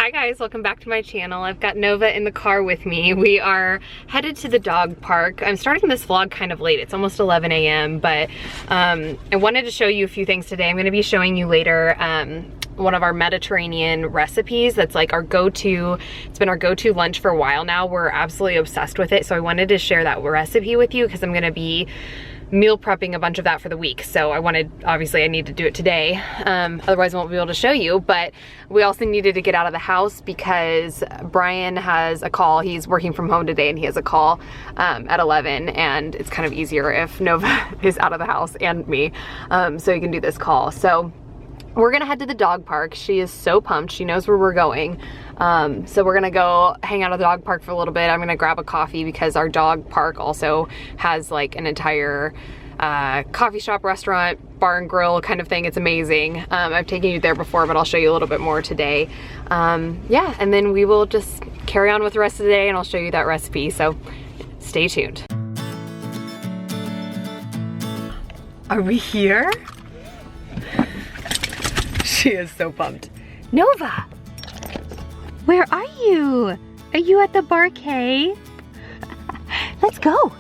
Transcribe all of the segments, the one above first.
Hi guys, welcome back to my channel. I've got Nova in the car with me. We are headed to the dog park. I'm starting this vlog kind of late. It's almost 11 a.m. but I wanted to show you a few things today. I'm going to be showing you later one of our Mediterranean recipes that's like our go-to. It's been our go-to lunch for a while now. We're absolutely obsessed with it. So I wanted to share that recipe with you because I'm going to be meal prepping a bunch of that for the week. So obviously I need to do it today. Otherwise I won't be able to show you, but we also needed to get out of the house because Brian has a call. He's working from home today and he has a call at 11, and it's kind of easier if Nova is out of the house and me, so he can do this call. So we're gonna head to the dog park. She is so pumped. She knows where we're going. So we're gonna go hang out at the dog park for a little bit. I'm gonna grab a coffee because our dog park also has like an entire coffee shop, restaurant, bar and grill kind of thing. It's amazing. I've taken you there before, but I'll show you a little bit more today. Yeah, and then we will just carry on with the rest of the day and I'll show you that recipe. So stay tuned. Are we here? She is so pumped. Nova, where are you? Are you at the barcade? Let's go.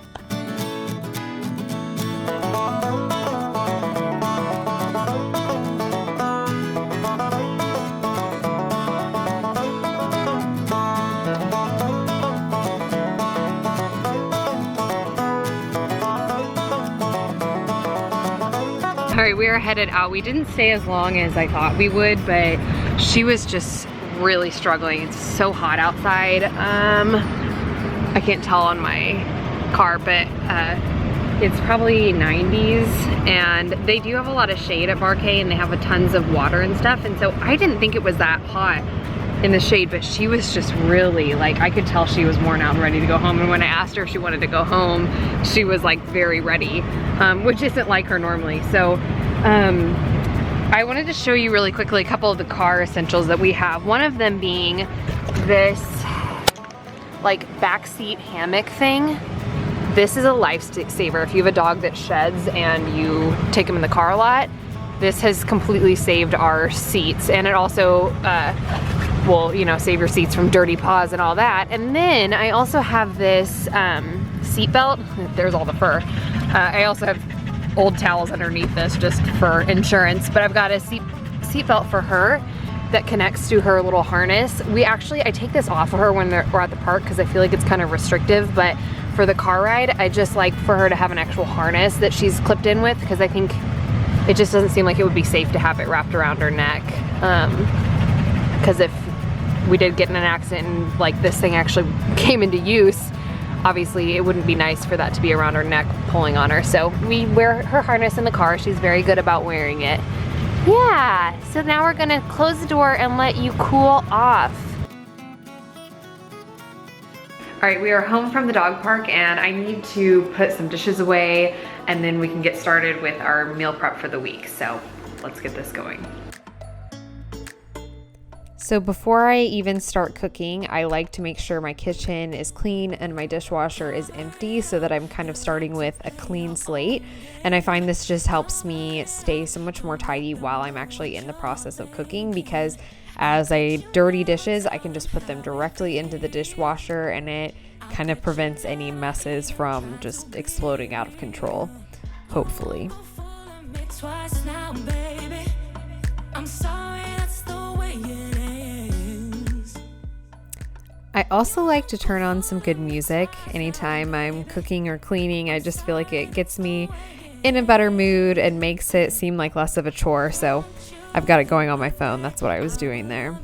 All right, we are headed out. We didn't stay as long as I thought we would, but she was just really struggling. It's so hot outside. I can't tell on my car, but it's probably 90s, and they do have a lot of shade at Barcade, and they have tons of water and stuff, and so I didn't think it was that hot in the shade, but she was just really, like, I could tell she was worn out and ready to go home. And when I asked her if she wanted to go home, she was like very ready, which isn't like her normally. So I wanted to show you really quickly a couple of the car essentials that we have. One of them being this like backseat hammock thing. This is a lifesaver. If you have a dog that sheds and you take them in the car a lot, this has completely saved our seats. And it also will, you know, save your seats from dirty paws and all that. And then I also have this seat belt. There's all the fur. I also have old towels underneath this just for insurance, but I've got a seat belt for her that connects to her little harness. I take this off of her when we're at the park because I feel like it's kind of restrictive, but for the car ride, I just like for her to have an actual harness that she's clipped in with, because I think it just doesn't seem like it would be safe to have it wrapped around her neck. Because if we did get in an accident and like this thing actually came into use, obviously it wouldn't be nice for that to be around her neck pulling on her. So we wear her harness in the car. She's very good about wearing it. Yeah, so now we're gonna close the door and let you cool off. All right, we are home from the dog park and I need to put some dishes away and then we can get started with our meal prep for the week. So let's get this going. So before I even start cooking, I like to make sure my kitchen is clean and my dishwasher is empty so that I'm kind of starting with a clean slate. And I find this just helps me stay so much more tidy while I'm actually in the process of cooking, because as I dirty dishes, I can just put them directly into the dishwasher and it kind of prevents any messes from just exploding out of control, hopefully. I also like to turn on some good music anytime I'm cooking or cleaning. I just feel like it gets me in a better mood and makes it seem like less of a chore. So I've got it going on my phone. That's what I was doing there.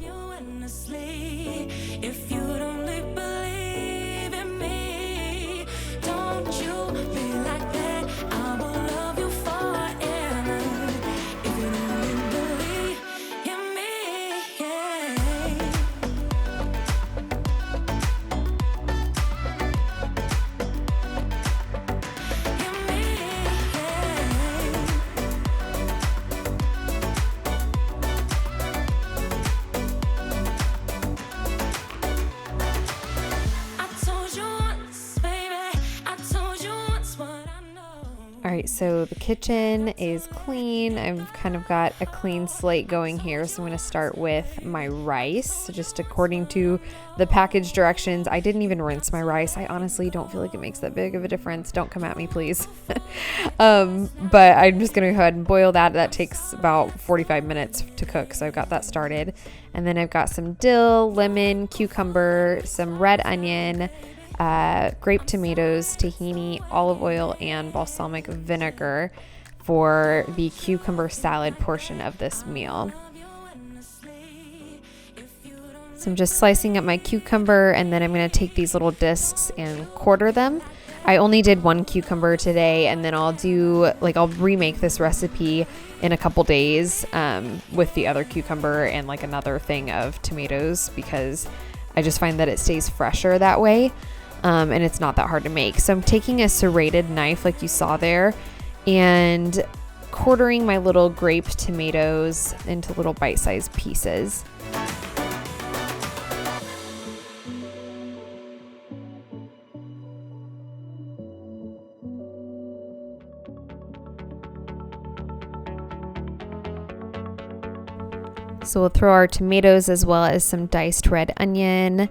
right, so the kitchen is clean. I've kind of got a clean slate going here. So I'm going to start with my rice, just according to the package directions. I didn't even rinse my rice. I honestly don't feel like it makes that big of a difference. Don't come at me, please. But I'm just going to go ahead and boil that. That takes about 45 minutes to cook. So I've got that started. And then I've got some dill, lemon, cucumber, some red onion, grape tomatoes, tahini, olive oil, and balsamic vinegar for the cucumber salad portion of this meal. So I'm just slicing up my cucumber, and then I'm going to take these little discs and quarter them. I only did one cucumber today, and then I'll remake this recipe in a couple days with the other cucumber and like another thing of tomatoes, because I just find that it stays fresher that way. And it's not that hard to make. So I'm taking a serrated knife like you saw there and quartering my little grape tomatoes into little bite-sized pieces. So we'll throw our tomatoes as well as some diced red onion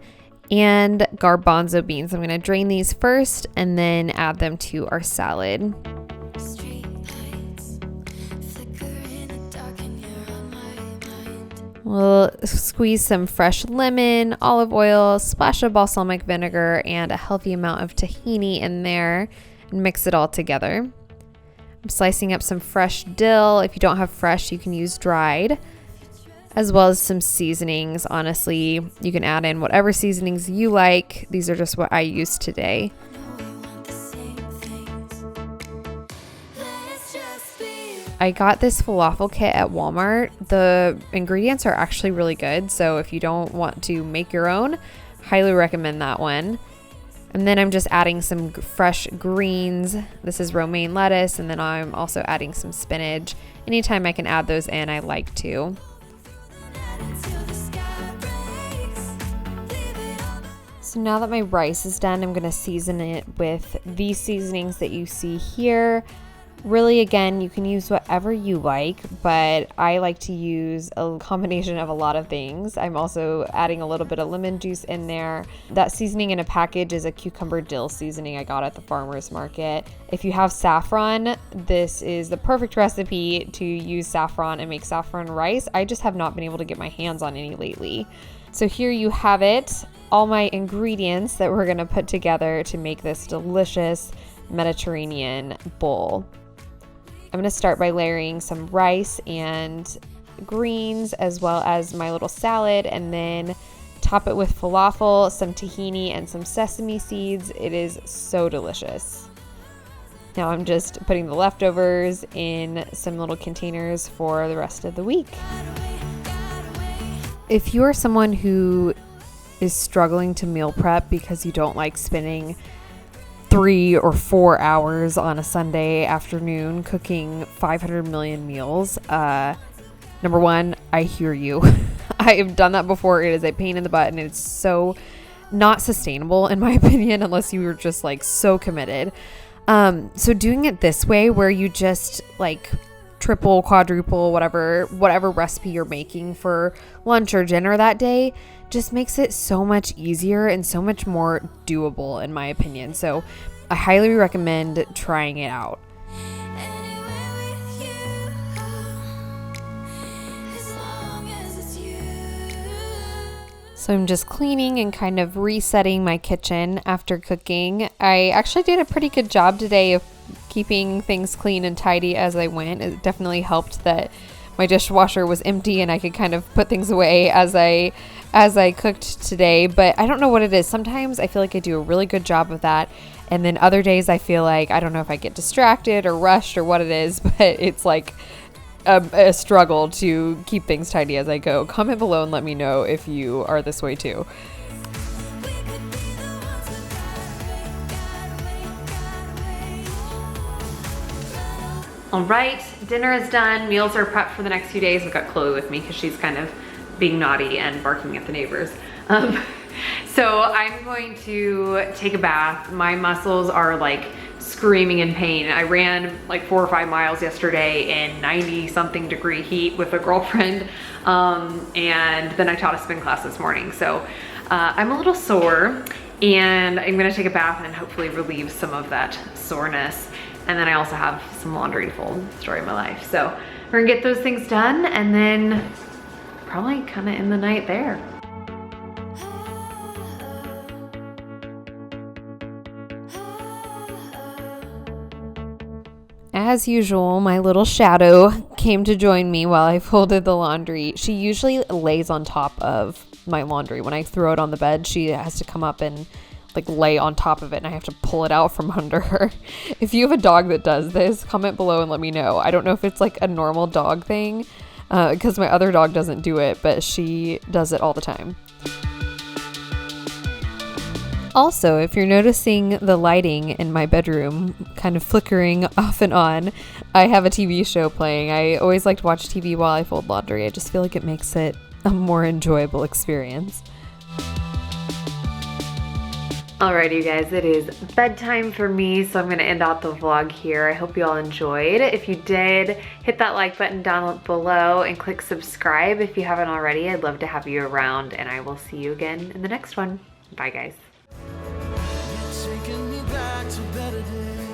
and garbanzo beans. I'm going to drain these first and then add them to our salad. We'll squeeze some fresh lemon, olive oil, splash of balsamic vinegar, and a healthy amount of tahini in there and mix it all together. I'm slicing up some fresh dill. If you don't have fresh, you can use dried, as well as some seasonings. Honestly, you can add in whatever seasonings you like. These are just what I use today. I got this falafel kit at Walmart. The ingredients are actually really good, so if you don't want to make your own, highly recommend that one. And then I'm just adding some fresh greens. This is romaine lettuce, and then I'm also adding some spinach. Anytime I can add those in, I like to. So now that my rice is done, I'm going to season it with these seasonings that you see here. Really, again, you can use whatever you like, but I like to use a combination of a lot of things. I'm also adding a little bit of lemon juice in there. That seasoning in a package is a cucumber dill seasoning I got at the farmer's market. If you have saffron, this is the perfect recipe to use saffron and make saffron rice. I just have not been able to get my hands on any lately. So here you have it, all my ingredients that we're gonna put together to make this delicious Mediterranean bowl. I'm gonna start by layering some rice and greens as well as my little salad, and then top it with falafel, some tahini, and some sesame seeds. It is so delicious. Now I'm just putting the leftovers in some little containers for the rest of the week. If you are someone who is struggling to meal prep because you don't like spending 3 or 4 hours on a Sunday afternoon cooking 500 million meals, number one, I hear you. I have done that before. It is a pain in the butt, and it's so not sustainable in my opinion unless you were just like so committed. So doing it this way, where you just like triple, quadruple, whatever recipe you're making for lunch or dinner that day, just makes it so much easier and so much more doable in my opinion. So I highly recommend trying it out. So I'm just cleaning and kind of resetting my kitchen after cooking. I actually did a pretty good job today of keeping things clean and tidy as I went. It definitely helped that my dishwasher was empty and I could kind of put things away as I cooked today. But I don't know what it is. Sometimes I feel like I do a really good job of that, and then other days I feel like, I don't know if I get distracted or rushed or what it is, but it's like a struggle to keep things tidy as I go. Comment below and let me know if you are this way too. All right, dinner is done. Meals are prepped for the next few days. I've got Chloe with me because she's kind of being naughty and barking at the neighbors. So I'm going to take a bath. My muscles are like screaming in pain. I ran like 4 or 5 miles yesterday in 90-something degree heat with a girlfriend, and then I taught a spin class this morning. So I'm a little sore, and I'm gonna take a bath and hopefully relieve some of that soreness. And then I also have some laundry to fold, story of my life. So we're gonna get those things done and then probably kind of end the night there. As usual, my little shadow came to join me while I folded the laundry. She usually lays on top of my laundry. When I throw it on the bed, she has to come up and like lay on top of it, and I have to pull it out from under her. If you have a dog that does this, comment below and let me know. I don't know if it's like a normal dog thing, because my other dog doesn't do it, but she does it all the time. Also, if you're noticing the lighting in my bedroom kind of flickering off and on, I have a TV show playing. I always like to watch TV while I fold laundry. I just feel like it makes it a more enjoyable experience. Alrighty, you guys, it is bedtime for me, so I'm gonna end out the vlog here. I hope you all enjoyed. If you did, hit that like button down below and click subscribe if you haven't already. I'd love to have you around, and I will see you again in the next one. Bye, guys. Taking me back to better days.